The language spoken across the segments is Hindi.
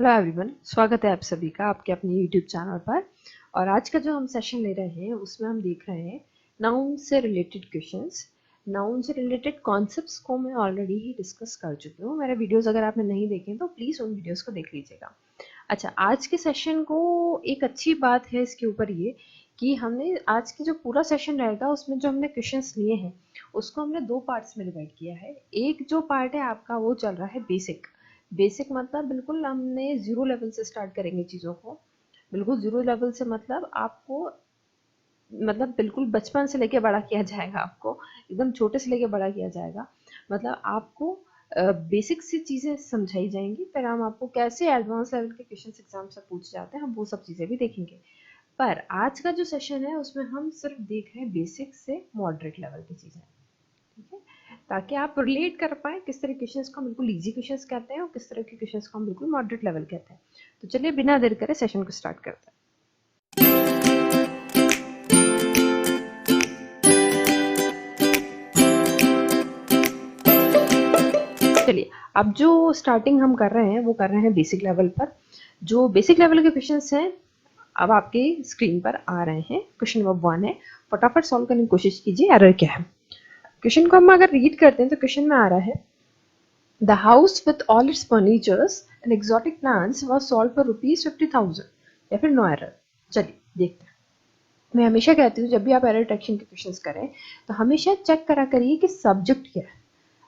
हेलो एवरीवन, स्वागत है आप सभी का आपके अपने यूट्यूब चैनल पर। और आज का जो हम सेशन ले रहे हैं उसमें हम देख रहे हैं नाउन से रिलेटेड क्वेश्चंस। नाउन से रिलेटेड कॉन्सेप्ट्स को मैं ऑलरेडी ही डिस्कस कर चुकी हूँ। मेरे वीडियोस अगर आपने नहीं देखे तो प्लीज़ उन वीडियोस को देख लीजिएगा। अच्छा, आज के सेशन को एक अच्छी बात है इसके ऊपर ये कि हमने आज की जो पूरा सेशन रहेगा उसमें जो हमने क्वेश्चंस लिए हैं उसको हमने दो पार्ट्स में डिवाइड किया है। एक जो पार्ट है आपका वो चल रहा है बेसिक। बेसिक मतलब बिल्कुल हमने ज़ीरो लेवल से स्टार्ट करेंगे चीज़ों को। बिल्कुल ज़ीरो लेवल से मतलब आपको बिल्कुल बचपन से लेके बड़ा किया जाएगा, आपको एकदम छोटे से लेके बड़ा किया जाएगा। मतलब आपको बेसिक सी चीज़ें समझाई जाएंगी, फिर हम आपको कैसे एडवांस लेवल के क्वेश्चन एग्जाम से पूछ जाते हैं हम वो सब चीज़ें भी देखेंगे। पर आज का जो सेशन है उसमें हम सिर्फ देख रहे हैं बेसिक से मॉडरेट लेवल की चीज़ें, ठीक है, ताकि आप रिलेट कर पाए किस तरह क्वेश्चंस को हम बिल्कुल इजी क्वेश्चंस कहते हैं और किस तरह के क्वेश्चंस को हम बिल्कुल मॉडरेट लेवल कहते हैं। तो चलिए बिना देर करे सेशन को स्टार्ट करते हैं। चलिए, अब जो स्टार्टिंग हम कर रहे हैं वो कर रहे हैं बेसिक लेवल पर। जो बेसिक लेवल के क्वेश्चंस हैं अब आपके स्क्रीन पर आ रहे हैं। क्वेश्चन नंबर 1 है, फटाफट सॉल्व करने की कोशिश कीजिए एरर क्या है। क्वेश्चन को हम अगर रीड करते हैं तो क्वेश्चन में आ रहा है The house with all its furnitures and exotic plants was sold for ₹50,000 या फिर नो एरर। चलिए देखते हैं। मैं हमेशा कहती हूँ जब भी आप एरर डिटेक्शन के क्वेश्चंस करें तो हमेशा चेक करा करिए कि सब्जेक्ट क्या है।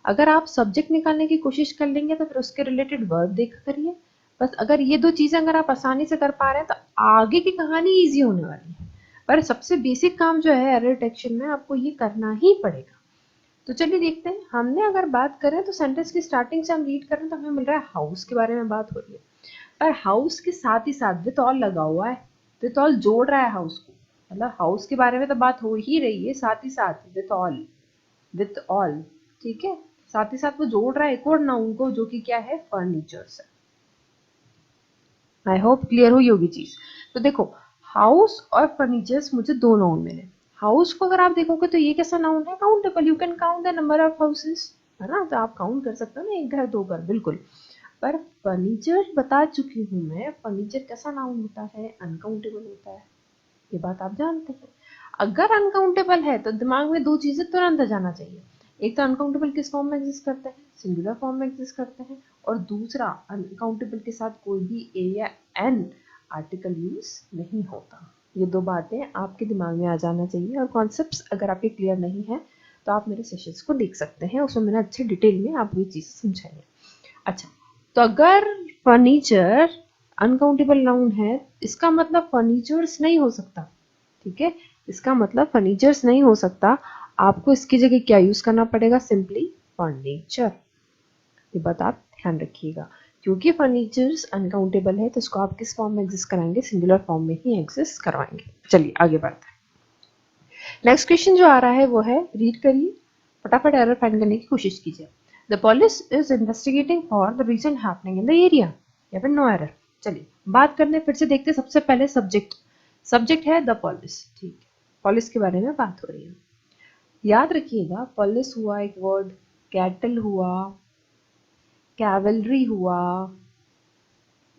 अगर आप सब्जेक्ट निकालने की कोशिश कर लेंगे तो फिर उसके रिलेटेड वर्ब देखा करिए। बस अगर ये दो चीज़ें अगर आप आसानी से कर पा रहे हैं तो आगे की कहानी ईजी होने वाली है। पर सबसे बेसिक काम जो है एरर डिटेक्शन में आपको ये करना ही पड़ेगा। तो चलिए देखते हैं। हमने अगर बात करें तो सेंटेंस की स्टार्टिंग से हम रीड करें तो हमें मिल रहा है हाउस के बारे में बात हो रही है, पर हाउस के साथ ही साथ विथ ऑल लगा हुआ है। विथ ऑल जोड़ रहा है हाउस को, मतलब हाउस के बारे में तो बात हो ही रही है, साथ ही साथ विथ ऑल, विथ ऑल, ठीक है, साथ ही साथ वो जोड़ रहा है एक और नाउन को जो कि क्या है, फर्नीचर्स है। आई होप क्लियर हुई होगी चीज। तो देखो, हाउस और फर्नीचर्स मुझे दो नाउन मिले। हाउस को अगर आप देखोगे तो ये कैसा नाउन है, countable, you can count the number of houses, है ना, तो आप काउंट कर सकते हो ना, एक घर दो घर, बिल्कुल। पर फर्नीचर बता चुकी हूँ मैं, फर्नीचर कैसा नाउन होता है, अनकाउंटेबल होता है, ये बात आप जानते हैं। अगर अनकाउंटेबल है तो दिमाग में दो चीजें तुरंत आ जाना चाहिए। एक तो अनकाउंटेबल किस फॉर्म में एग्जिस्ट करते हैं, सिंगुलर फॉर्म में एग्जिस्ट करते हैं, और दूसरा अनकाउंटेबल के साथ कोई भी ए या एन आर्टिकल यूज नहीं होता। ये दो बातें आपके दिमाग में आ जाना चाहिए। और कॉन्सेप्ट्स अगर आपके क्लियर नहीं है तो आप मेरे सेशंस को देख सकते हैं, उसमें मैंने अच्छे डिटेल में आपको ये चीज़ समझाई है। अच्छा, तो अगर फर्नीचर अनकाउंटेबल नाउन है इसका मतलब फर्नीचर्स नहीं हो सकता, ठीक है, इसका मतलब फर्नीचर्स नहीं हो सकता। आपको इसकी जगह क्या यूज करना पड़ेगा, सिंपली फर्नीचर। ये बात आप ध्यान रखिएगा, क्योंकि फर्नीचर्स अनकाउंटेबल है तो इसको आप किस फॉर्म में एग्जिस्ट कराएंगे, सिंगुलर फॉर्म में ही एग्जिस्ट करवाएंगे। चलिए आगे बढ़ते हैं। नेक्स्ट क्वेश्चन जो आ रहा है वो है, रीड करिए, फटाफट एरर फाइंड करने की कोशिश कीजिए। The police is investigating for the reason happening in the area, या फिर नो एरर। चलिए बात करने फिर से देखते हैं। सबसे पहले सब्जेक्ट, सब्जेक्ट है द पुलिस, ठीक है, पुलिस के बारे में बात हो रही है। याद रखिएगा, पुलिस हुआ एक वर्ड, कैटल हुआ, कैवलरी हुआ,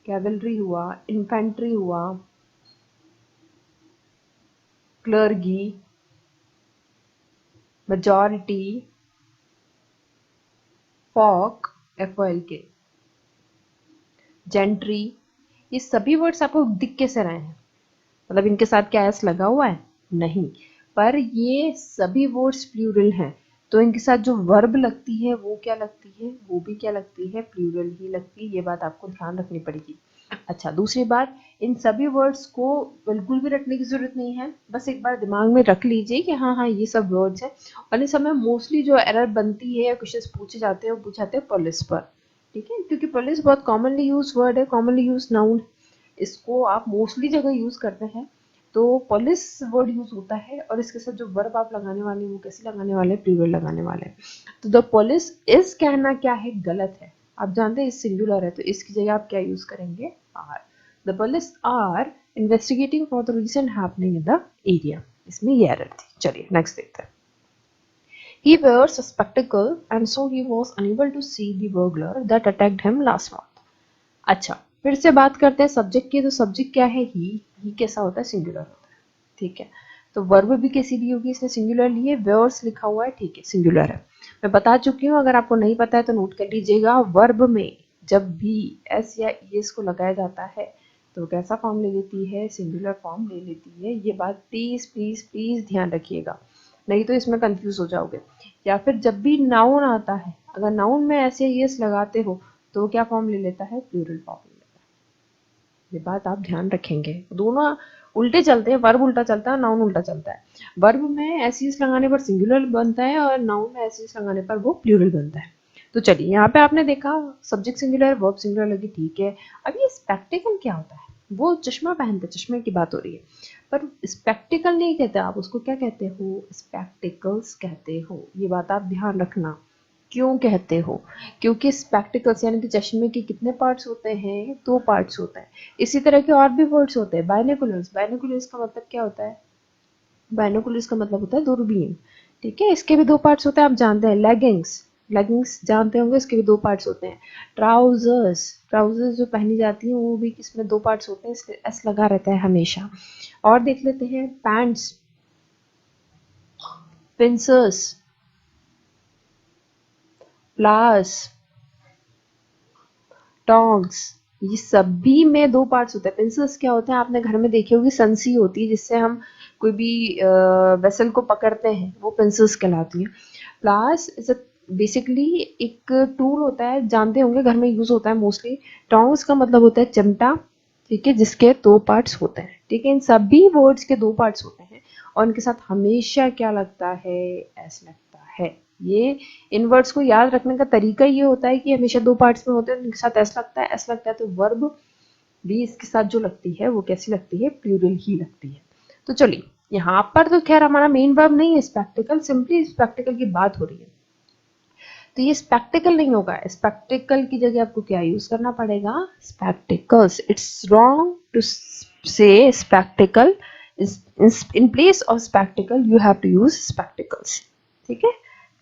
कैवलरी हुआ, इन्फेंट्री हुआ, clergy, majority, folk, FOLK, gentry, ये सभी वर्ड्स आपको दिख कैसे रहे हैं, मतलब इनके साथ क्या एस लगा हुआ है, नहीं, पर ये सभी वर्ड्स प्लूरल हैं तो इनके साथ जो वर्ब लगती है वो क्या लगती है, वो भी क्या लगती है, प्लूरल ही लगती है। ये बात आपको ध्यान रखनी पड़ेगी। अच्छा, दूसरी बात, इन सभी वर्ड्स को बिल्कुल भी रटने की जरूरत नहीं है, बस एक बार दिमाग में रख लीजिए कि हाँ हाँ ये सब वर्ड्स हैं। और इस समय मोस्टली जो एरर बनती है या क्वेश्चन पूछे जाते हैं वो पूछे जाते हैं पुलिस पर, ठीक है, क्योंकि पुलिस बहुत कॉमनली यूज वर्ड है, कॉमनली यूज नाउन, इसको आप मोस्टली जगह यूज करते हैं। तो पुलिस वर्ड यूज होता है और इसके साथ जो वर्ब आप लगाने वाले हैं वो कैसे लगाने वाले हैं, प्लूरल लगाने वाले हैं। तो द पुलिस इज कहना क्या है, गलत है, आप जानते हैं इस सिंगुलर है तो इसकी जगह आप क्या यूज करेंगे, are. The police are investigating for the reason happening in the area, इसमें ये एरर थी। चलिए नेक्स्ट देखते हैं। He wears a spectacle and so he was unable to see the burglar that attacked him last month. अच्छा, फिर से बात करते हैं सब्जेक्ट की। तो सब्जेक्ट क्या है? ही कैसा होता है? सिंगुलर होता है, ठीक है। तो वर्ब भी कैसी ली होगी? इसने सिंगुलर ली है, वर्स लिखा हुआ है, ठीक है, सिंगुलर है। मैं बता चुकी हूँ, अगर आपको नहीं पता है तो नोट कर लीजिएगा। वर्ब में जब भी एस या ईएस को लगाया जाता है तो कैसा फॉर्म ले लेती है? सिंगुलर फॉर्म ले लेती है। ये बात प्लीज प्लीज प्लीज ध्यान रखिएगा, नहीं तो इसमें कंफ्यूज हो जाओगे। या फिर जब भी नाउन आता है, अगर नाउन में ऐसे ईएस लगाते हो तो वो क्या फॉर्म ले लेता है? प्लूरल फॉर्म ले लेता है। ये बात आप ध्यान रखेंगे, दोनों उल्टे चलते हैं। वर्ब उल्टा चलता है, नाउन उल्टा चलता है। वर्ब में एसईएस लगाने पर सिंगुलर बनता है और नाउन में एसईएस लगाने पर वो प्लूरल बनता है। तो चलिए, यहाँ पे आपने देखा सब्जेक्ट सिंगुलर, वर्ब सिंगुलर लगी, ठीक है। अब ये स्पेक्टिकल क्या होता है? वो चश्मा पहनते, चश्मे की बात हो रही है, पर स्पेक्टिकल नहीं कहते आप उसको। क्या कहते हो? स्पेक्टिकल्स कहते हो। ये बात आप ध्यान रखना। क्यों कहते हो? क्योंकि स्पेक्टिकल्स यानी कि चश्मे के कितने पार्ट्स होते हैं? 2 पार्ट्स होते हैं। इसी तरह के और भी वर्ड्स होते हैं। बाइनोकुलर्स, बाइनोकुलर्स का मतलब क्या होता है? बाइनोकुलर्स का मतलब होता है दूरबीन, ठीक है। इसके भी 2 पार्ट्स होते हैं, आप जानते हैं। लेगिंग्स, लेगिंग्स जानते होंगे, इसके भी 2 पार्ट्स होते हैं। ट्राउजर्स, ट्राउजर्स जो पहनी जाती हैं वो भी इसमें 2 पार्ट्स होते हैं, इसलिए एस लगा रहता है हमेशा। और देख लेते हैं, पैंट्स, पिंसर्स, फ्लावर्स, टोंग्स, ये सभी में 2 पार्ट्स होते हैं। पिंसल्स क्या होते हैं? आपने घर में देखी होगी, संसी होती है जिससे हम कोई भी वेसल को पकड़ते हैं, वो पिंसल्स कहलाती हैं। फ्लावर्स इज बेसिकली एक टूल होता है, जानते होंगे, घर में यूज होता है मोस्टली। टोंग्स का मतलब होता है चिमटा, ठीक है, जिसके 2 पार्ट्स होते हैं, ठीक है। इन सभी वर्ड्स के 2 पार्ट्स होते हैं और इनके साथ हमेशा क्या लगता है? एस लगता है। ये इन वर्ड्स को याद रखने का तरीका ये होता है कि हमेशा 2 पार्ट्स में होते हैं, इनके साथ एस लगता है, एस लगता है, तो वर्ब भी इसके साथ जो लगती है वो कैसी लगती है? प्लूरल ही लगती है। तो चलिए, यहाँ पर तो खैर हमारा मेन वर्ब नहीं है स्पेक्टिकल, सिंपली स्पेक्टिकल की बात हो रही है। तो ये स्पेक्टिकल नहीं होगा, स्पेक्टिकल की जगह आपको क्या यूज करना पड़ेगा? Spectacles. It's wrong to say spectacle. In place of spectacle you have to use spectacles, ठीक है।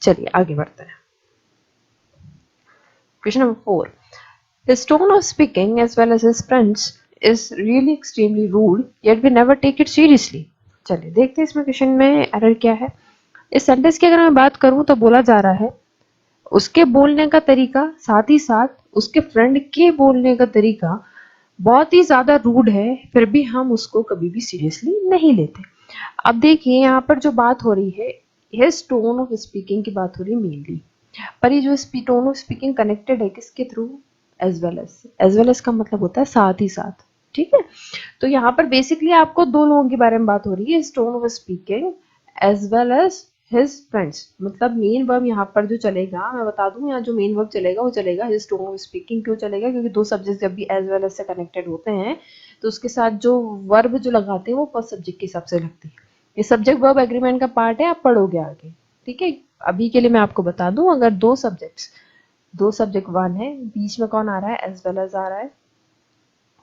चलिए आगे बढ़ते हैं। Question number 4. His tone of speaking as well as his friends is really extremely rude, yet we never take it seriously. चलिए देखते हैं इसमें क्वेश्चन में एरर क्या है। इस सेंटेंस की अगर मैं बात करूं तो बोला जा रहा है उसके बोलने का तरीका, साथ ही साथ उसके फ्रेंड के बोलने का तरीका बहुत ही ज्यादा रूड है, फिर भी हम उसको कभी भी सीरियसली नहीं लेते। अब देखिए यहाँ पर जो बात हो रही है, हिज टोन ऑफ स्पीकिंग की बात हो रही है मेनली, पर ये जो टोन ऑफ स्पीकिंग कनेक्टेड है किसके through? As well as. As well as का मतलब होता है साथ ही साथ, ठीक है। तो यहाँ पर बेसिकली आपको 2 लोगों के बारे में बात हो रही है, tone of speaking as well as his friends. मतलब मेन वर्ब यहाँ पर जो चलेगा, मैं बता दूं, यहाँ जो मेन वर्ब चलेगा वो चलेगा हिज टोन ऑफ स्पीकिंग। क्यों चलेगा? क्योंकि 2 सब्जेक्ट जब भी एज वेल एज से कनेक्टेड होते हैं तो उसके साथ जो वर्ब जो लगाते हैं वो फर्स्ट सब्जेक्ट के हिसाब से लगती है। ये सब्जेक्ट वर्ब एग्रीमेंट का पार्ट है, आप पढ़ोगे आगे, ठीक है। अभी के लिए मैं आपको बता दूं, अगर 2 सब्जेक्ट 1 है, बीच में कौन आ रहा है? एज वेल एज आ रहा है,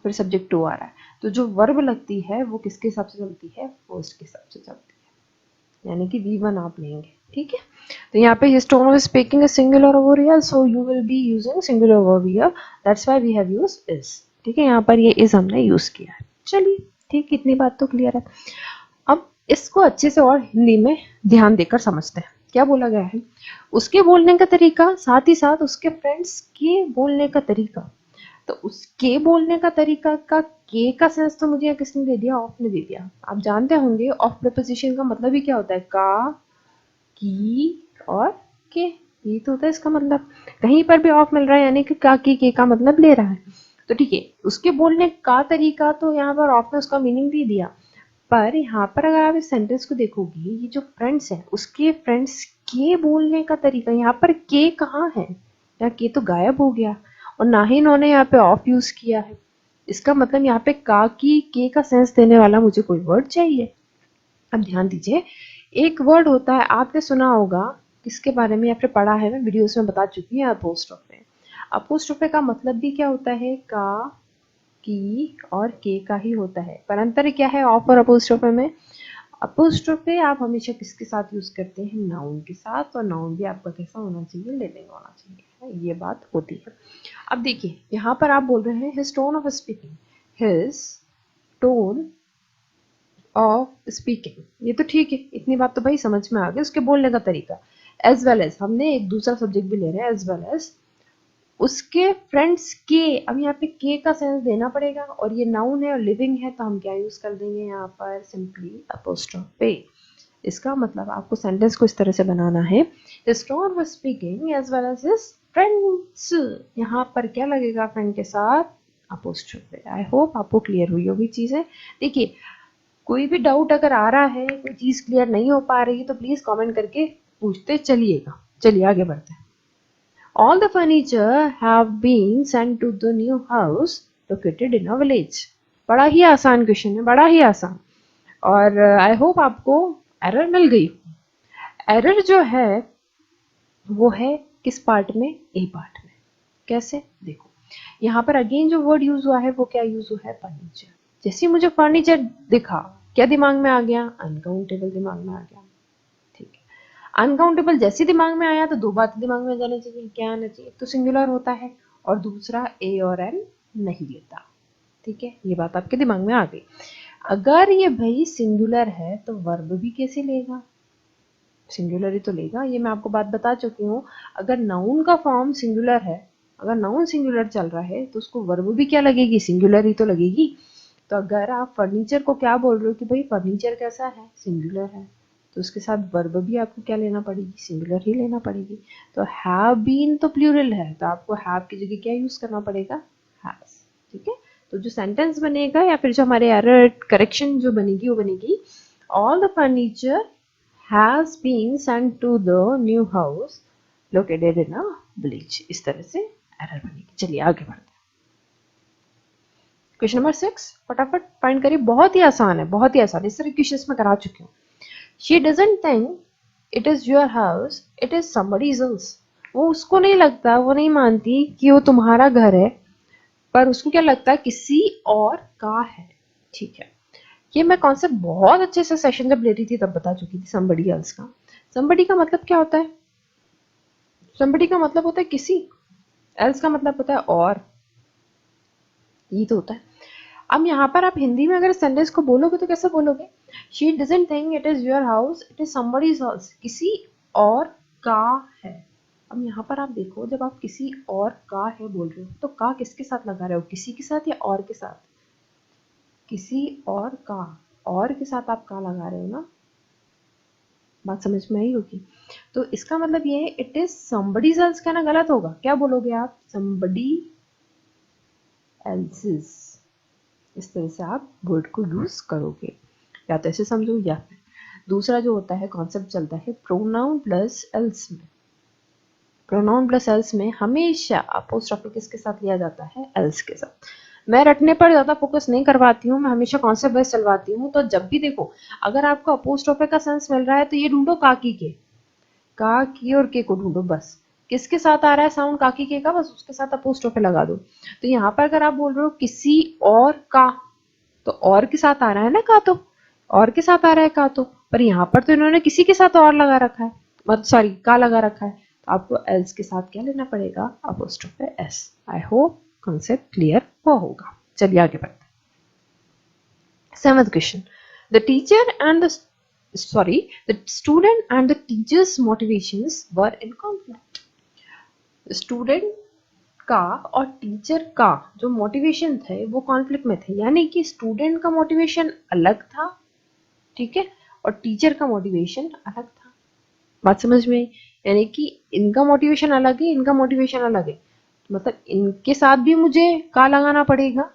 फिर सब्जेक्ट 2 आ रहा है, तो जो वर्ब लगती है वो किसके हिसाब से चलती है? फर्स्ट के हिसाब से चलती है, यानी कि V1 आप लेंगे, ठीक है। तो यहाँ पे his tone of speaking is singular over here, so you will be using singular verb here, that's why we have used is, ठीक है। यहाँ पर ये इज हमने यूज किया है। चलिए ठीक, इतनी बात तो क्लियर है। अब इसको अच्छे से और हिंदी में ध्यान देकर समझते हैं। क्या बोला गया है? उसके बोलने का तरीका, साथ ही साथ उसके फ्रेंड्स के बोलने का तरीका। तो उसके बोलने का तरीका का के का सेंस तो मुझे किसने दे दिया? ऑफ ने दे दिया। आप जानते होंगे ऑफ प्रीपोजिशन का मतलब ही क्या होता है? का, की और के, ये तो होता है इसका मतलब। कहीं पर भी ऑफ मिल रहा है यानी कि का, की, के का मतलब ले रहा है। तो ठीक है, उसके बोलने का तरीका, तो यहाँ पर ऑफ ने उसका मीनिंग दे दिया। पर यहाँ पर अगर आप इस सेंटेंस को देखोगे, ये जो फ्रेंड्स हैं उसके फ्रेंड्स के बोलने का तरीका, यहाँ पर के कहाँ है? यहाँ के तो गायब हो गया और ना ही इन्होंने यहाँ पे ऑफ यूज किया है। इसका मतलब यहाँ पे का, की, के का सेंस देने वाला मुझे कोई वर्ड चाहिए। अब ध्यान दीजिए, एक वर्ड होता है, आपने सुना होगा, किसके बारे में आपने पढ़ा है, मैं वीडियोस में बता चुकी हूँ, अपोस्ट्रोफे। अपोस्ट्रोफे का मतलब भी क्या होता है? का, की और के का ही होता है। पर अंतर क्या है ऑफ और अपोस्ट्रोफे में? अपोस्ट्रोफे आप हमेशा किसके साथ यूज करते हैं? नाउन के साथ, और नाउन भी आपका कैसा होना चाहिए? लिविंग होना चाहिए, है, ये बात होती है। अब देखिए यहाँ पर आप बोल रहे हैं his tone of speaking, his tone of speaking, ये तो ठीक है, इतनी बात तो भाई समझ में आ गई, उसके बोलने का तरीका। एज वेल एज, हमने एक दूसरा सब्जेक्ट भी ले रहे हैं, एज वेल एज उसके फ्रेंड्स के, अब यहाँ पे के का सेंस देना पड़ेगा, और ये नाउन है और लिविंग है, तो हम क्या यूज कर देंगे यहाँ पर, सिंपली अपोस्ट्रोफे। इसका मतलब आपको सेंटेंस को इस तरह से बनाना है, his tone of speaking as well as his friends, यहाँ पर क्या लगेगा फ्रेंड के साथ, अपोस्ट्रोफे। आई होप आपको क्लियर हुई होगी चीजें। देखिए कोई भी डाउट अगर आ रहा है, कोई चीज क्लियर नहीं हो पा रही, तो प्लीज कमेंट करके पूछते चलिएगा। चलिए आगे बढ़ते हैं। All the furniture have been sent to the new house located in a village. बड़ा ही आसान क्वेश्चन है, बड़ा ही आसान, और आई होप आपको एरर मिल गई। एरर जो है वो है किस पार्ट में, ए पार्ट में। कैसे, देखो यहाँ पर अगेन जो वर्ड यूज हुआ है वो क्या यूज हुआ है, फर्नीचर। जैसे मुझे फर्नीचर दिखा, क्या दिमाग में आ गया, अनकाउंटेबल दिमाग में आ गया। ठीक है, अनकाउंटेबल जैसे दिमाग में आया तो दो बातें दिमाग में जाना चाहिए, क्या आना चाहिए, तो सिंगुलर होता है, और दूसरा ए और एन नहीं लेता। ठीक है, ये बात आपके दिमाग में आ गई। अगर ये भाई सिंगुलर है तो वर्ब भी कैसे लेगा, सिंगुलर ही तो लेगा, ये मैं आपको बात बता चुकी हूँ। अगर नाउन का फॉर्म सिंगुलर है, अगर नाउन सिंगुलर चल रहा है तो उसको वर्ब भी क्या लगेगी, सिंगुलर ही तो लगेगी। तो अगर आप फर्नीचर को क्या बोल रहे हो कि भाई फर्नीचर कैसा है, सिंगुलर है, तो उसके साथ वर्ब भी आपको क्या लेना पड़ेगी, सिंगुलर ही लेना पड़ेगी। तो हैव बीन तो प्लूरल है, तो आपको हैव की जगह क्या यूज करना पड़ेगा, हैज। ठीक है, तो जो सेंटेंस बनेगा या फिर जो हमारे एरर करेक्शन जो बनेगी वो बनेगी, all the furniture has been sent to the new house located in a village। इस तरह से एरर बनेगी। चलिए आगे बढ़ते हैं। क्वेश्चन नंबर 6 फटाफट फाइंड करिए, बहुत ही आसान है, बहुत ही आसान, इस तरह क्वेश्चंस में करा चुकी हूँ। She doesn't think it is your house, it is somebody else। वो उसको नहीं लगता, वो नहीं मानती कि वो तुम्हारा घर है, पर उसको क्या लगता है, किसी और का है। ठीक है, ये मैं कॉन्सेप्ट बहुत अच्छे से सेशन जब ले रही थी तब बता चुकी थी, somebody else का। somebody का मतलब क्या होता है, somebody का मतलब होता है किसी, else का मतलब होता है और, ये तो होता है। अब यहाँ पर आप हिंदी में अगर सेंटेंस को बोलोगे तो कैसे बोलोगे, she doesn't think it is your house, it is somebody's house, किसी और का है। अब यहाँ पर आप देखो, जब आप किसी और का है बोल रहे हो तो का किसके साथ लगा रहे हो, किसी के साथ या और के साथ, किसी और का, और के साथ आप का लगा रहे हो ना, बात समझ में आई होगी। तो इसका मतलब ये है इट इज somebody's else, कहना गलत होगा, क्या बोलोगे आप, somebody else's। इस तरह से आप वर्ड को यूज करोगे, या तो ऐसे समझो, या फिर दूसरा जो होता है कॉन्सेप्ट चलता है प्रोनाउन प्लस एल्स में। प्रोनाउन प्लस एल्स में हमेशा अपोस्ट्रोफी किसके साथ लिया जाता है, एल्स के साथ। मैं रटने पर ज्यादा फोकस नहीं करवाती हूँ, मैं हमेशा कॉन्सेप्ट बेस चलवाती हूँ। तो जब भी देखो अगर आपको अपोस्ट्रोफी का सेंस मिल रहा है तो ये ढूंढो काकी के, का की और के को ढूंढो, बस किसके साथ आ रहा है साउंड काकी के का, बस उसके साथ अपोस्ट्रोफी लगा दो। तो यहाँ पर अगर आप बोल रहे हो किसी और का, तो और के साथ आ रहा है ना का, तो और के साथ आ रहा है का, तो पर यहाँ पर तो इन्होंने किसी के साथ और लगा रखा है, मतलब सॉरी का लगा रखा है, तो आपको एल्स के साथ क्या लेना पड़ेगा, apostrophe S. I hope concept clear हुआ होगा। चलिए आगे बढ़ते हैं। Seventh question, the teacher and the student and the teachers motivations were in conflict. Student का और टीचर का जो मोटिवेशन थे वो कॉन्फ्लिक्ट में थे, यानी कि स्टूडेंट का मोटिवेशन अलग था, ठीक है, और टीचर का मोटिवेशन अलग था। बात समझ में आई, यानी कि इनका मोटिवेशन अलग है, इनका मोटिवेशन अलग है, मतलब इनके साथ भी मुझे का लगाना पड़ेगा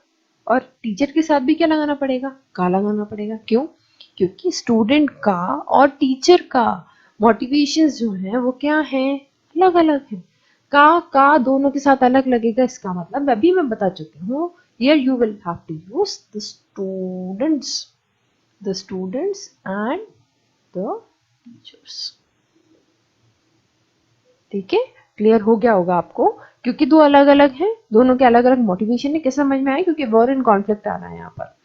और टीचर के साथ भी क्या लगाना पड़ेगा, का लगाना पड़ेगा। क्यों, क्योंकि स्टूडेंट का और टीचर का मोटिवेशंस जो है वो क्या है, अलग अलग है। का दोनों के साथ अलग लगेगा, इसका मतलब अभी मैं बता चुकी हूँ, here you will have to use the students and the teachers। ठीक है, क्लियर हो गया होगा आपको, क्योंकि दो अलग अलग हैं, दोनों के अलग अलग मोटिवेशन है। कैसे समझ में आए, क्योंकि वॉर इन कॉन्फ्लिक्ट आ रहा है यहाँ पर,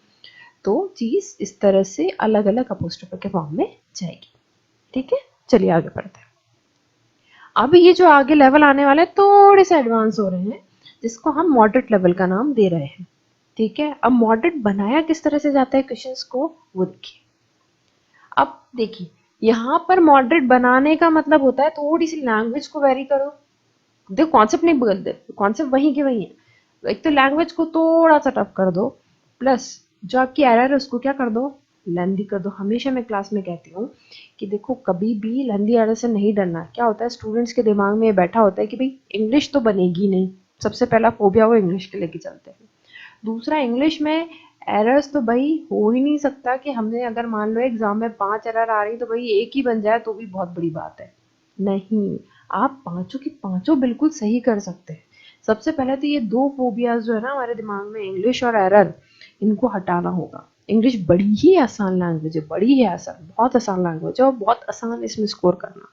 तो चीज इस तरह से अलग अलग अपोस्ट्रोफी के फॉर्म में जाएगी। ठीक है, चलिए आगे बढ़ते हैं। अब ये जो आगे लेवल आने वाले हैं थोड़े से एडवांस हो रहे हैं, जिसको हम मॉडरेट लेवल का नाम दे रहे हैं। ठीक है, अब मॉडरेट बनाया किस तरह से जाता है क्वेश्चंस को, वो देखिए। अब देखिए, यहाँ पर मॉडरेट बनाने का मतलब होता है थोड़ी सी लैंग्वेज को वेरी करो। देखो कॉन्सेप्ट नहीं बदलते, कॉन्सेप्ट वही के वही है। एक तो लैंग्वेज को थोड़ा सा टफ कर दो, प्लस जो आपकी एरर है उसको क्या कर दो, लेंदी कर दो। हमेशा मैं क्लास में कहती हूँ कि देखो कभी भी लेंदी एरर से नहीं डरना। क्या होता है, स्टूडेंट्स के दिमाग में ये बैठा होता है कि भाई इंग्लिश तो बनेगी नहीं, सबसे पहला फोबिया वो इंग्लिश के लेके चलते हैं। दूसरा, इंग्लिश में एरर्स तो भाई हो ही नहीं सकता कि हमने अगर मान लो एग्जाम में 5 एरर आ रही तो भाई एक ही बन जाए तो भी बहुत बड़ी बात है। नहीं, आप पांचों की पांचों बिल्कुल सही कर सकते हैं। सबसे पहले तो ये दो फोबियाज जो है ना हमारे दिमाग में, इंग्लिश और एरर, इनको हटाना होगा। इंग्लिश बड़ी ही आसान लैंग्वेज है, बड़ी ही आसान, बहुत आसान लैंग्वेज है और बहुत आसान इसमें स्कोर करना।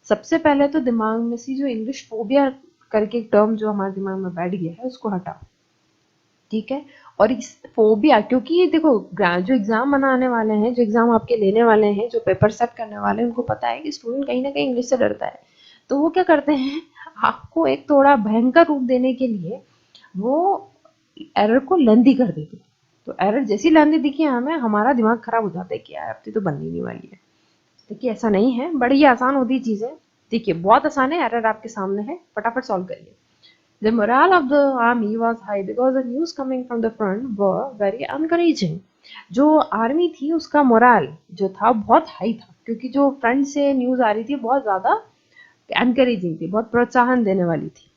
सबसे पहले तो दिमाग में से जो इंग्लिश फोबिया करके एक टर्म जो हमारे दिमाग में बैठ गया है उसको हटाओ। ठीक है, और इस फोबिया, क्योंकि ये देखो जो एग्जाम बनाने वाले हैं, जो एग्जाम आपके लेने वाले हैं, जो पेपर सेट करने वाले हैं, उनको पता है कि स्टूडेंट कहीं ना कहीं इंग्लिश से डरता है। तो वो क्या करते हैं, आपको एक थोड़ा भयंकर रूप देने के लिए वो एरर को लेंदी कर देते हैं। तो एरर जैसी लेंदी दिखी हमें, हमारा दिमाग खराब हो जाता है कि यार अब तो बननी नहीं वाली है। देखिए ऐसा नहीं है, बड़ी आसान होती चीज़ है। देखिए बहुत आसान है, एरर आपके सामने है, फटाफट सॉल्व करिए। The morale of the army was high because the news coming from the front were very encouraging. जो आर्मी थी उसका मोराल जो था बहुत हाई था, क्योंकि जो फ्रंट से न्यूज आ रही थी बहुत ज्यादा एनकरेजिंग थी, बहुत प्रोत्साहन देने वाली थी।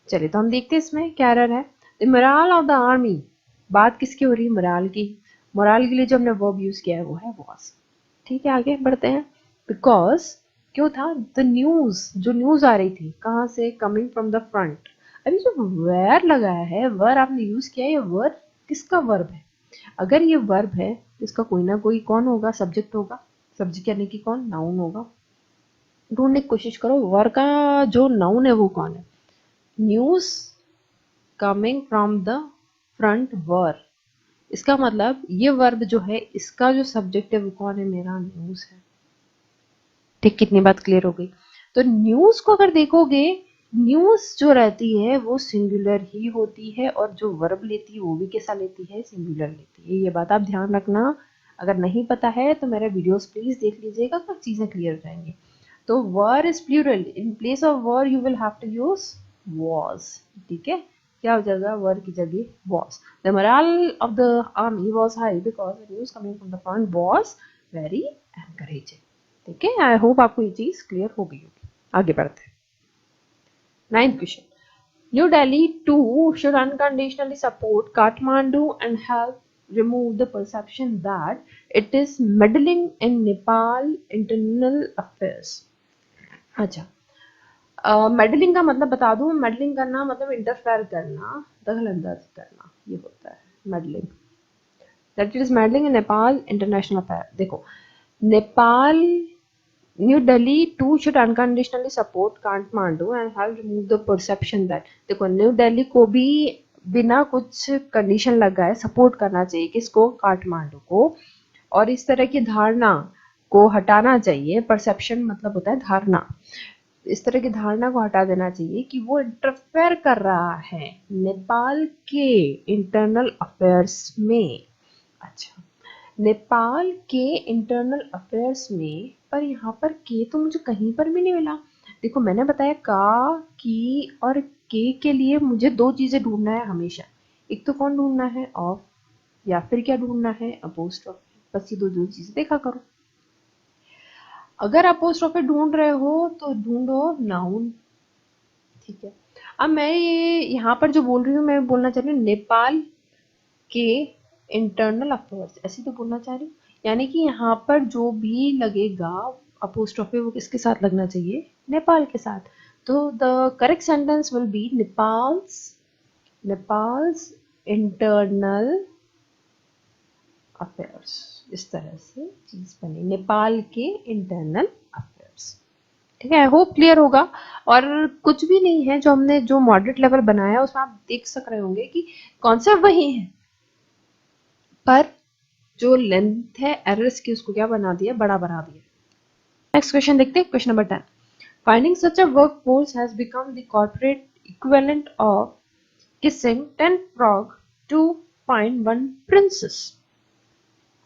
चलिए तो हम देखते हैं इसमें क्या एरर है। The morale of the army, बात किसकी हो रही है, मोराल की। मोराल के लिए जो हमने वर्ब यूज किया है वो है was। ठीक है, आगे बढ़ते हैं। बिकॉज क्यों था, द न्यूज, जो न्यूज आ रही थी कहाँ से, कमिंग फ्रॉम द फ्रंट। अभी जो वेर लगाया है, वर आपने यूज किया है, ये वर किसका वर्ब है। अगर ये वर्ब है तो इसका कोई ना कोई कौन होगा, सब्जेक्ट होगा। सब्जेक्ट यानी कि कौन, नाउन होगा। ढूंढने की कोशिश करो वर का जो नाउन है वो कौन है। News coming from the front were, इसका मतलब ये वर्ब जो है इसका जो सब्जेक्ट है वो कौन है, मेरा न्यूज है। ठीक, कितनी बात क्लियर हो गई। तो न्यूज को अगर देखोगे, न्यूज जो रहती है वो सिंगुलर ही होती है, और जो वर्ब लेती है वो भी कैसा लेती है, सिंगुलर लेती है। ये बात आप ध्यान रखना। अगर नहीं पता है तो मेरा वीडियोस प्लीज देख लीजिएगा, तो चीजें क्लियर हो जाएंगी। तो were is plural, in place of were you will have to use was. ठीक है, क्या हो जाएगा, वर की जगह was. The morale of the army was high because the news coming from the front was very encouraging. ठीक है, आई होप आपको ये चीज क्लियर हो गई होगी। आगे बढ़ते हैं। Ninth question, New Delhi too should unconditionally support Kathmandu and help remove the perception that it is meddling in Nepal internal affairs। अच्छा, मेडलिंग का मतलब बता दूं, मेडलिंग करना मतलब इंटरफेयर करना, दखल अंदाजी करना, ये होता है meddling. That it is meddling in Nepal international affair. देखो, Nepal, New Delhi too should unconditionally support Kathmandu and help remove the perception that. देखो न्यू दिल्ली को भी बिना कुछ कंडीशन लगाए सपोर्ट करना चाहिए, किसको, काठमांडू को। और इस तरह की धारणा को हटाना चाहिए। परसेप्शन मतलब होता है धारणा। इस तरह की धारणा को हटा देना चाहिए कि वो इंटरफेयर कर रहा है नेपाल के इंटरनल अफेयर्स में। अच्छा, नेपाल के इंटरनल अफेयर्स में, पर यहाँ पर के तो मुझे कहीं पर भी नहीं मिला। देखो मैंने बताया का, की और के लिए मुझे दो चीजें ढूंढना है हमेशा। एक तो कौन ढूंढना है, ऑफ, या फिर क्या ढूंढना है, अपोस्ट्रोफी। बस ये दो चीजें देखा करो। अगर अपोस्ट्रोफी ढूंढ रहे हो तो ढूंढो नाउन। ठीक है, अब मैं ये यहाँ पर जो बोल रही हूँ, मैं बोलना चाह रही हूँ नेपाल के इंटरनल अफेयर्स, ऐसे तो बोलना चाह रही हूँ। यानी कि यहाँ पर जो भी लगेगा अपोस्ट्रोफी वो किसके साथ लगना चाहिए, नेपाल के साथ। तो the correct sentence will be Nepals internal affairs. इस तरह से चीज बनी, नेपाल के इंटरनल अफेयर्स। ठीक है, आई होप क्लियर होगा। और कुछ भी नहीं है, जो हमने जो मॉडरेट लेवल बनाया उसमें आप देख सक रहे होंगे कि कॉन्सेप्ट वही है, पर जो लेंथ है एरर्स की उसको क्या बना दिया, बड़ा बना दिया। नेक्स्ट क्वेश्चन देखते हैं, question number 10। Finding such a workforce has become the corporate equivalent of kissing 10 frog to find one princess.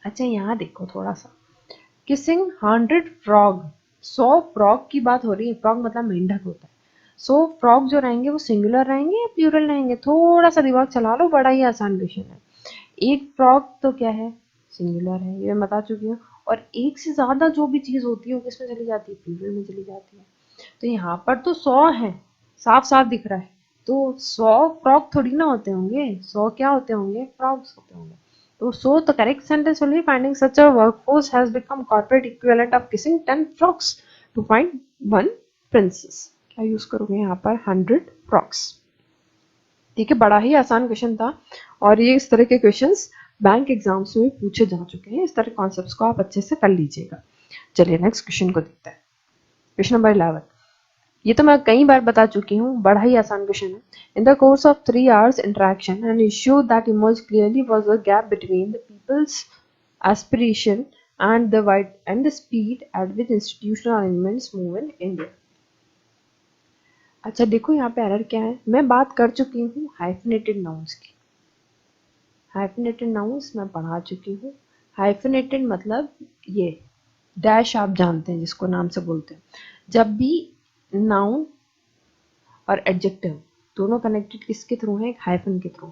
अच्छा यहाँ देखो थोड़ा सा, किसिंग 100 फ्रॉग, 100 फ्रॉग की बात हो रही है। फ्रॉग मतलब मेंढक होता है। 100 फ्रॉग जो रहेंगे वो सिंगुलर रहेंगे या प्लूरल रहेंगे? थोड़ा सा दिमाग चला लो, बड़ा ही आसान क्वेश्चन है। एक फ्रॉग तो क्या है, सिंगुलर है, ये मैं बता चुकी हूँ। और एक से ज्यादा जो भी चीज होती है वो किसमें चली जाती है, प्लूरल में चली जाती है। तो यहाँ पर तो 100 है, साफ साफ दिख रहा है। तो 100 फ्रॉग थोड़ी ना होते होंगे, 100 क्या होते होंगे, फ्रॉग्स होते होंगे। So the correct sentence will be finding such a workforce has become corporate equivalent of kissing 10 frogs to find one princess. क्या यूज करोगे यहाँ पर, 100 frogs। ठीक है, बड़ा ही आसान क्वेश्चन था और ये इस तरह के क्वेश्चंस बैंक एग्जाम्स में पूछे जा चुके हैं। इस तरह कॉन्सेप्ट्स को आप अच्छे से कर लीजिएगा। चलिए नेक्स्ट क्वेश्चन को देखते हैं। क्वेश्चन नंबर 11, ये तो मैं कई बार बता चुकी हूँ, बड़ा ही आसान क्वेश्चन है। In the course of 3 hours interaction an issue that emerged clearly was the gap between the people's aspiration and the speed at which institutional arrangements move in India. अच्छा देखो यहाँ पे एरर क्या है, मैं बात कर चुकी हूँ हाइफिनेटेड नाउन्स की। हाइफिनेटेड नाउन्स मैं पढ़ा चुकी हूँ। हाइफिनेटेड मतलब ये डैश, आप जानते हैं जिसको नाम से बोलते हैं। जब भी नाउन और एडजेक्टिव दोनों कनेक्टेड किसके थ्रू है, एक हाइफन के थ्रू,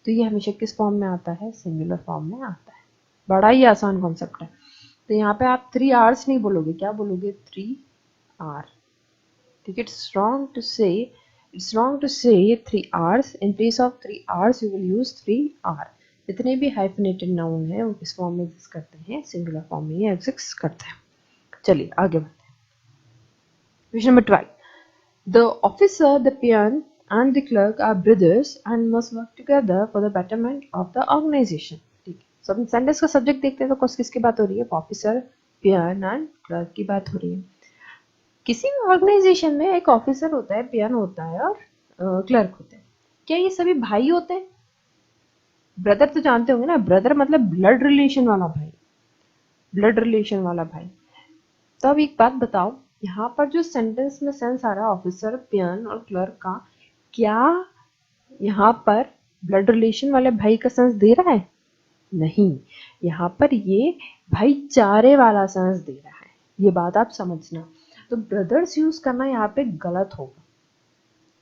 तो ये हमेशा किस फॉर्म में आता है, सिंगुलर फॉर्म में आता है। बड़ा ही आसान कॉन्सेप्ट है। तो यहाँ पे आप 3 hours नहीं बोलोगे, क्या बोलोगे, 3 hour। ठीक है, इट्स रॉन्ग टू से 3 hours। In place of 3 hours you will use 3 hour। जितने भी हाइफिनेटेड नाउन है वो किस फॉर्म में एग्जिस्ट करते हैं, सिंगुलर फॉर्म में एग्जिस्ट करते हैं। चलिए आगे बढ़ते हैं। Question number 12, the officer, the peon, and the clerk are brothers and must work together for the betterment of the organization. ठीक है, सब सेंटेंस का सब्जेक्ट देखते हैं तो किसकी बात हो रही है, ऑफिसर, पियन एंड क्लर्क की बात हो रही है। किसी भी ऑर्गेनाइजेशन में एक ऑफिसर होता है, पियन होता है और क्लर्क होते हैं। क्या ये सभी भाई होते हैं? ब्रदर तो जानते होंगे ना, ब्रदर मतलब ब्लड रिलेशन वाला भाई, ब्लड रिलेशन वाला भाई। तो अब एक बात बताओ, यहाँ पर जो सेंटेंस में सेंस आ रहा है ऑफिसर, पियन और क्लर्क का, क्या यहाँ पर ब्लड रिलेशन वाले भाई का सेंस दे रहा है? नहीं, यहाँ पर ये भाईचारे वाला सेंस दे रहा है। ये बात आप समझना। तो ब्रदर्स यूज करना यहाँ पे गलत होगा।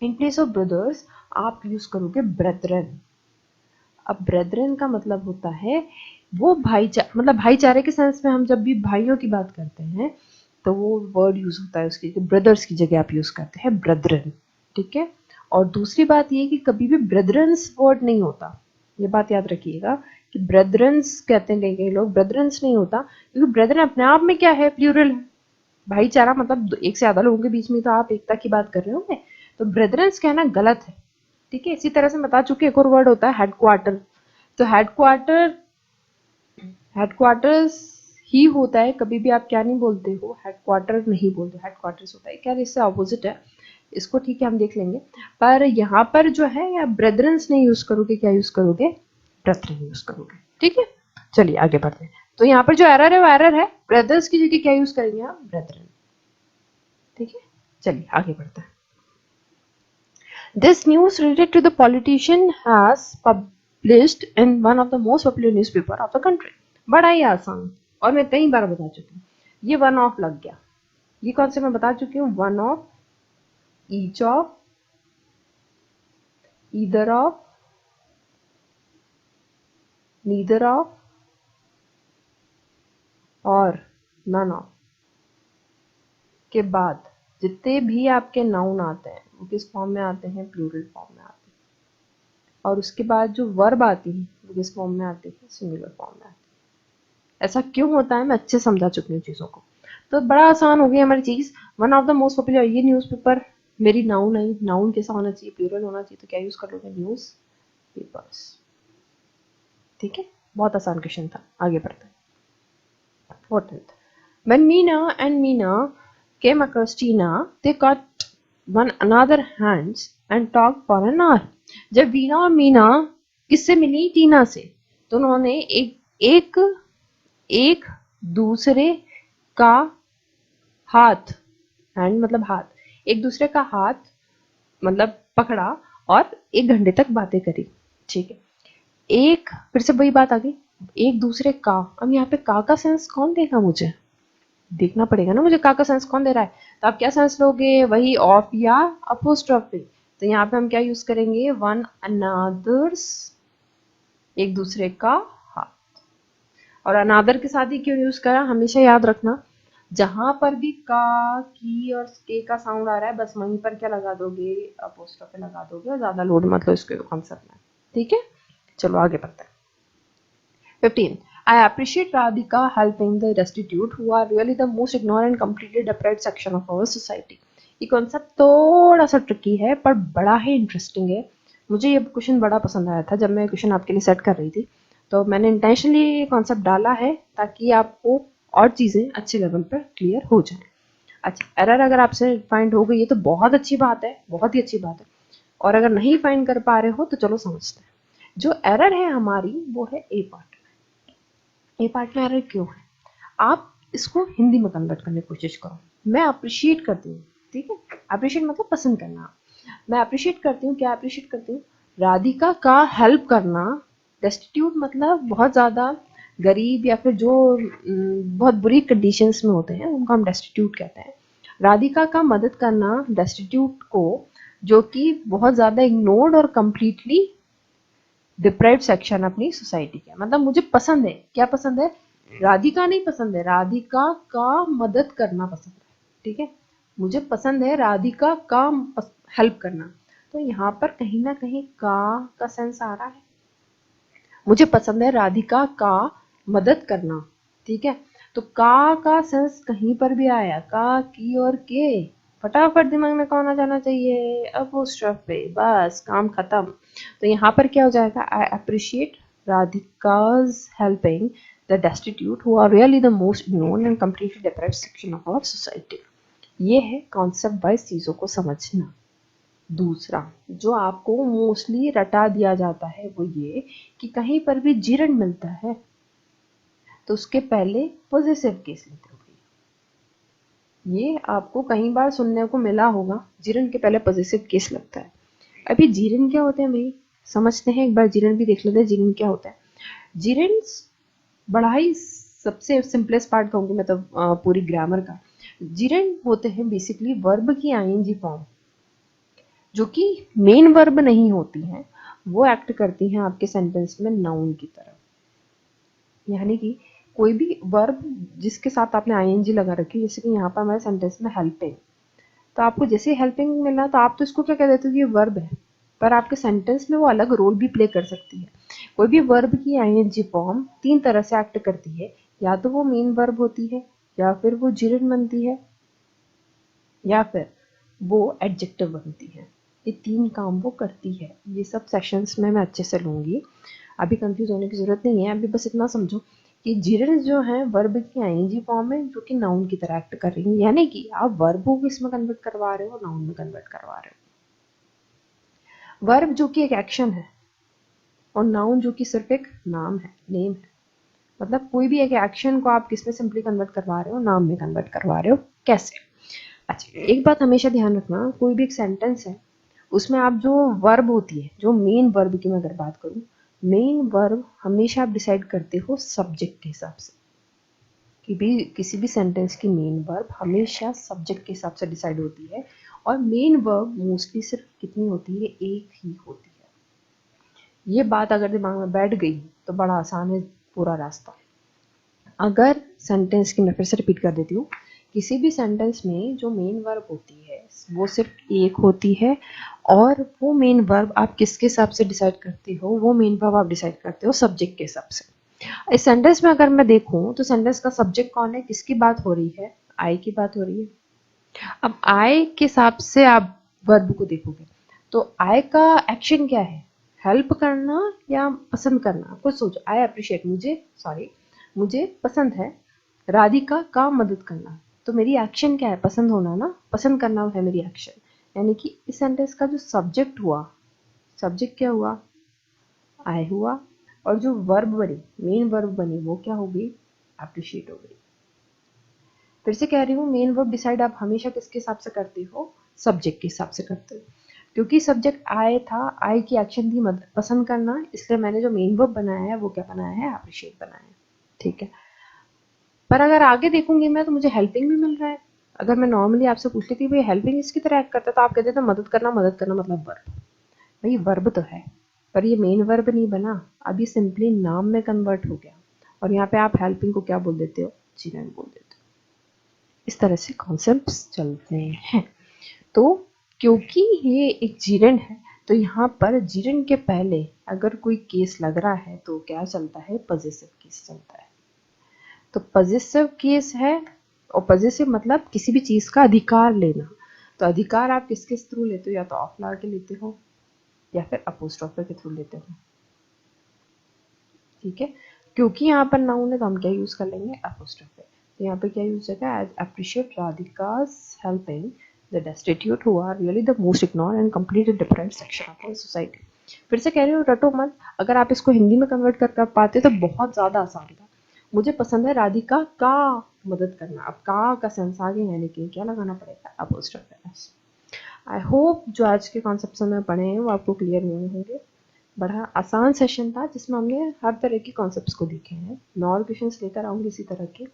इन प्लेस ऑफ ब्रदर्स आप यूज करोगे ब्रेथरन। अब ब्रेथरन का मतलब होता है वो मतलब भाईचारे के सेंस में हम जब भी भाइयों की बात करते हैं तो वो वर्ड यूज होता है उसकी, ब्रदर्स की जगह आप यूज करते हैं ब्रेथरन। ठीक है, और दूसरी बात ये कि कभी भी ब्रेथरन्स वर्ड नहीं होता, ये बात याद रखिएगा कि ब्रेथरन्स कहते हैं कई लोग, ब्रेथरन्स नहीं होता, क्योंकि ब्रेथरन अपने आप में क्या है, प्लूरल है। भाईचारा मतलब एक से ज्यादा लोगों के बीच में तो आप एकता की बात कर रहे होंगे, तो ब्रेथरन्स कहना गलत है। ठीक है, इसी तरह से बता चुके एक और वर्ड होता है हेडक्वार्टर। तो हेडक्वार्टर्स ही होता है, कभी भी आप क्या नहीं बोलते हो, हेडक्वार्टर नहीं बोलते, हेडक्वार्टर्स होता है। क्या इससे ऑपोजिट है, इसको ठीक है हम देख लेंगे। पर यहाँ पर जो है या ब्रेथरन्स नहीं यूज करोगे, क्या यूज करोगे, ब्रेथरन यूज करोगे। ठीक है, चलिए आगे बढ़ते हैं। तो यहाँ पर जो एरर है वो एरर है, ब्रदर्स की जगह क्या यूज करेंगे आप, ब्रेथरन। ठीक है, चलिए आगे बढ़ते हैं। This news related to the politician has published in one of the most popular newspaper of the country. बड़ा ही आसान और मैं कई बार बता चुकी हूँ। ये वन ऑफ लग गया, ये कौन से मैं बता चुकी हूँ, one of, each of, either of, neither of और नन ऑफ के बाद जितने भी आपके नाउन आते हैं वो किस फॉर्म में आते हैं, प्लूरल फॉर्म में आते हैं। और उसके बाद जो वर्ब आती है वो किस फॉर्म में आती है, सिंगुलर फॉर्म में आती है। ऐसा क्यों होता है मैं अच्छे समझा चुकी हूँ चीजों को। तो बड़ा आसान हो गई हमारी चीज। One of the most popular, ये न्यूज़पेपर मेरी नाउन आई, नाउन कैसा होना चाहिए, प्लूरल होना चाहिए, तो क्या यूज कर लोगे, न्यूज पेपर्स। ठीक है, बहुत आसान क्वेश्चन था। आगे बढ़ते हैं। 14th, when Meena came across Tina, they caught one another hands and talked for an hour. जब वीना और मीना किससे मिली, टीना से, तो उन्होंने एक दूसरे का हाथ हैंड मतलब हाथ, एक दूसरे का हाथ मतलब पकड़ा और 1 घंटे तक बातें करी। ठीक है, एक फिर से वही बात आ गई, एक दूसरे का। अब यहाँ पे का सेंस कौन देगा, मुझे देखना पड़ेगा ना, मुझे का सेंस कौन दे रहा है। तो आप क्या सेंस लोगे, वही ऑफ या अपोस्ट्रोफी। तो यहाँ पे हम क्या यूज करेंगे, वन अनादर्स, एक दूसरे का हाथ। और अनादर के साथ ही क्यों यूज करा, हमेशा याद रखना, जहां पर भी का, की और के का साउंड आ रहा है, बस वहीं पर क्या लगा दोगे, अपोस्ट्रोफी लगा दोगे, और ज्यादा लोड मत लो इसके कॉन्सेप्ट में। ठीक है, चलो आगे बढ़ते हैं। 15. I appreciate Radhika helping the destitute who are really the most ignorant and completely deprived section of our society. ये कॉन्सेप्ट थोड़ा सा ट्रिकी है पर बड़ा ही इंटरेस्टिंग है। मुझे ये क्वेश्चन बड़ा पसंद आया था जब मैं क्वेश्चन आपके लिए सेट कर रही थी, तो मैंने इंटेंशनली ये कॉन्सेप्ट डाला है ताकि आपको और चीज़ें अच्छे लेवल पर क्लियर हो जाए। अच्छा, एरर अगर आपसे फाइंड हो गई है तो बहुत अच्छी बात है, बहुत ही अच्छी बात है। और अगर नहीं फाइंड कर पा रहे हो तो चलो समझते हैं। जो एरर है हमारी वो है ए पार्ट। ए पार्ट में एरर क्यों है, आप इसको हिंदी में कन्वर्ट करने की कोशिश करो। मैं अप्रिशिएट करती हूँ, ठीक है, अप्रिशिएट मतलब पसंद करना। मैं अप्रिशिएट करती हूँ, क्या अप्रिशिएट करती हूँ, राधिका का हेल्प करना। डेस्टिट्यूट मतलब बहुत ज़्यादा गरीब या फिर जो बहुत बुरी कंडीशंस में होते हैं उनको हम डेस्टिट्यूट कहते हैं। राधिका का मदद करना डेस्टिट्यूट को, जो कि बहुत ज़्यादा इग्नोर्ड और कम्प्लीटली डिप्राइव्ड सेक्शन अपनी सोसाइटी का। मतलब मुझे पसंद है, क्या पसंद है, राधिका नहीं पसंद है, राधिका का मदद करना पसंद है। ठीक है, मुझे पसंद है राधिका का हेल्प करना। तो यहाँ पर कहीं ना कहीं का सेंस आ रहा है। मुझे पसंद है राधिका का मदद करना। ठीक है, तो का सेंस कहीं पर भी आया, का, की और के, फटाफट दिमाग में कौन आ जाना चाहिए, अपोस्ट्रोफ पे, बस काम खत्म। तो यहाँ पर क्या हो जाएगा, I appreciate Radhika's helping the destitute who are really the most known and completely deprived section of our society. ये है कॉन्सेप्ट वाइज चीज़ों को समझना। दूसरा जो आपको मोस्टली रटा दिया जाता है वो ये कि कहीं पर भी जिरन मिलता है तो उसके पहले पॉजिटिव केस लेते हो। ये आपको कई बार सुनने को मिला होगा, जिरन के पहले पॉजिटिव केस लगता है। अभी जिरन क्या होते हैं भाई, समझते हैं, एक बार जिरन भी देख लेते हैं जिरन क्या होता है। जिरन बड़ा ही सबसे सिंपलेस्ट पार्ट कहूँगी मैं तो पूरी ग्रामर का। जिरन होते हैं बेसिकली वर्ब की आईएनजी फॉर्म, जो कि मेन वर्ब नहीं होती हैं, वो एक्ट करती हैं आपके सेंटेंस में नाउन की तरह। यानी कि कोई भी वर्ब जिसके साथ आपने आईएनजी लगा रखी है, जैसे कि यहाँ पर हमारे सेंटेंस में हेल्पिंग, तो आपको जैसे हेल्पिंग मिला तो आप तो इसको क्या कह देते हो कि ये वर्ब है, पर आपके सेंटेंस में वो अलग रोल भी प्ले कर सकती है। कोई भी वर्ब की आईएनजी फॉर्म 3 तरह से एक्ट करती है, या तो वो मेन वर्ब होती है, या फिर वो जिरन बनती है, या फिर वो एडजेक्टिव बनती है। ये 3 काम वो करती है। ये सब सेशंस में मैं अच्छे से लूँगी, अभी कंफ्यूज होने की ज़रूरत नहीं है। अभी बस इतना समझो कि जिरन्स जो हैं वर्ब की आईएनजी फॉर्म है जो कि नाउन की तरह एक्ट कर रही है, यानी कि आप वर्ब को किसमें कन्वर्ट करवा रहे हो, नाउन में कन्वर्ट करवा रहे हो। वर्ब जो कि एक एक्शन है और नाउन जो कि सिर्फ एक नाम है, नेम है। मतलब कोई भी एक एक्शन को आप किसमें सिंपली कन्वर्ट करवा रहे हो, नाम में कन्वर्ट करवा रहे हो। कैसे, अच्छा एक बात हमेशा ध्यान रखना, कोई भी एक सेंटेंस है उसमें आप जो वर्ब होती है, जो मेन वर्ब की मैं अगर बात करूं, मेन वर्ब हमेशा आप डिसाइड करते हो सब्जेक्ट के हिसाब से। कि भी किसी भी सेंटेंस की मेन वर्ब हमेशा सब्जेक्ट के हिसाब से डिसाइड होती है, और मेन वर्ब मोस्टली सिर्फ कितनी होती है, एक ही होती है। ये बात अगर दिमाग में बैठ गई तो बड़ा आसान है पूरा रास्ता। अगर सेंटेंस की, मैं फिर से रिपीट कर देती हूँ, किसी भी सेंटेंस में जो मेन वर्ब होती है वो सिर्फ एक होती है, और वो मेन वर्ब आप किसके हिसाब से डिसाइड करते हो, वो मेन वर्ब आप डिसाइड करते हो सब्जेक्ट के हिसाब से। इस सेंटेंस में अगर मैं देखूं तो सेंटेंस का सब्जेक्ट कौन है, किसकी बात हो रही है, आई की बात हो रही है। अब आई के हिसाब से आप वर्ब को देखोगे तो आई का एक्शन क्या है, हेल्प करना या पसंद करना। कुछ सोचो, आई अप्रिशिएट, मुझे पसंद है राधिका का मदद करना, तो मेरी एक्शन क्या है, पसंद होना ना, पसंद करना है मेरी एक्शन। यानी कि इस सेंटेंस का जो सब्जेक्ट हुआ, सब्जेक्ट क्या हुआ, आई हुआ, और जो वर्ब बनी, मेन वर्ब बनी, वो क्या हो गई, अप्रिशिएट हो गई। फिर से कह रही हूँ, मेन वर्ब डिसाइड आप हमेशा किसके हिसाब से करते हो, सब्जेक्ट के हिसाब से करते हो। क्योंकि सब्जेक्ट आई था, आई की एक्शन थी पसंद करना, इसलिए मैंने जो मेन वर्ब बनाया है वो क्या बनाया है, अप्रिशिएट बनाया है, ठीक है। पर अगर आगे देखूंगी मैं तो मुझे हेल्पिंग भी मिल रहा है। अगर मैं नॉर्मली आपसे पूछ लेती भाई हेल्पिंग इसकी तरह एक्ट करता, तो आप कहते थे मदद करना मतलब वर्ब। भाई वर्ब तो है, पर ये मेन वर्ब नहीं बना, अब ये सिंपली नाम में कन्वर्ट हो गया, और यहाँ पे आप हेल्पिंग को क्या बोल देते हो, जीरेंट बोल देते हो। इस तरह से कॉन्सेप्ट्स चलते हैं। तो क्योंकि ये एक जीरेंट है, तो यहाँ पर जीरेंट के पहले अगर कोई केस लग रहा है तो क्या चलता है, पजेसिव केस चलता है। तो पजेसिव केस है, और पजेसिव मतलब किसी भी चीज का अधिकार लेना। तो अधिकार आप किसके थ्रू लेते हो, या तो ऑफ लगा के लेते हो या फिर अपोस्ट्रोफी के थ्रू लेते हो, ठीक है। क्योंकि यहाँ पर नाउन है तो हम क्या यूज कर लेंगे, अपोस्ट्रोफी। तो यहाँ पे क्या यूज होगा, as appreciate Radhika's helping the destitute who are really the most ignored and completely different section of our society। फिर से कह रही हूँ, रटो मत, अगर आप इसको हिंदी में कन्वर्ट कर पाते तो बहुत ज़्यादा आसान था। मुझे पसंद है राधिका का मदद करना, अब का सेंस आ गया है, लेकिन क्या लगाना पड़ेगा, अपोस्ट्रोफी। आई होप जो आज के कॉन्सेप्ट में पढ़े हैं वो आपको क्लियर हुए होंगे। बड़ा आसान सेशन था जिसमें हमने हर तरह के कॉन्सेप्ट्स को देखे हैं। मैं और क्वेश्चंस लेकर आऊँगी इसी तरह के,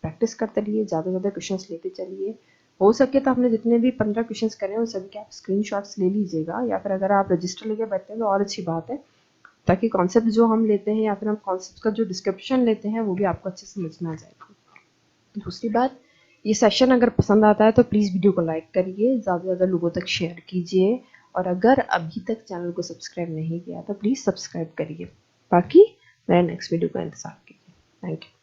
प्रैक्टिस करते रहिए, ज़्यादा से ज़्यादा क्वेश्चंस लेते चलिए। हो सके तो आपने जितने भी 15 क्वेश्चंस करे हैं उन सभी के आप स्क्रीनशॉट्स ले लीजिएगा, या फिर अगर आप रजिस्टर लेके बैठते हैं तो और अच्छी बात है, ताकि कॉन्सेप्ट जो हम लेते हैं या फिर हम कॉन्सेप्ट का जो डिस्क्रिप्शन लेते हैं वो भी आपको अच्छे से समझ में आ जाएगा। दूसरी बात, ये सेशन अगर पसंद आता है तो प्लीज़ वीडियो को लाइक करिए, ज़्यादा से ज़्यादा लोगों तक शेयर कीजिए, और अगर अभी तक चैनल को सब्सक्राइब नहीं किया तो प्लीज़ सब्सक्राइब करिए। बाकी मेरे नेक्स्ट वीडियो का इंतज़ार कीजिए। Thank you.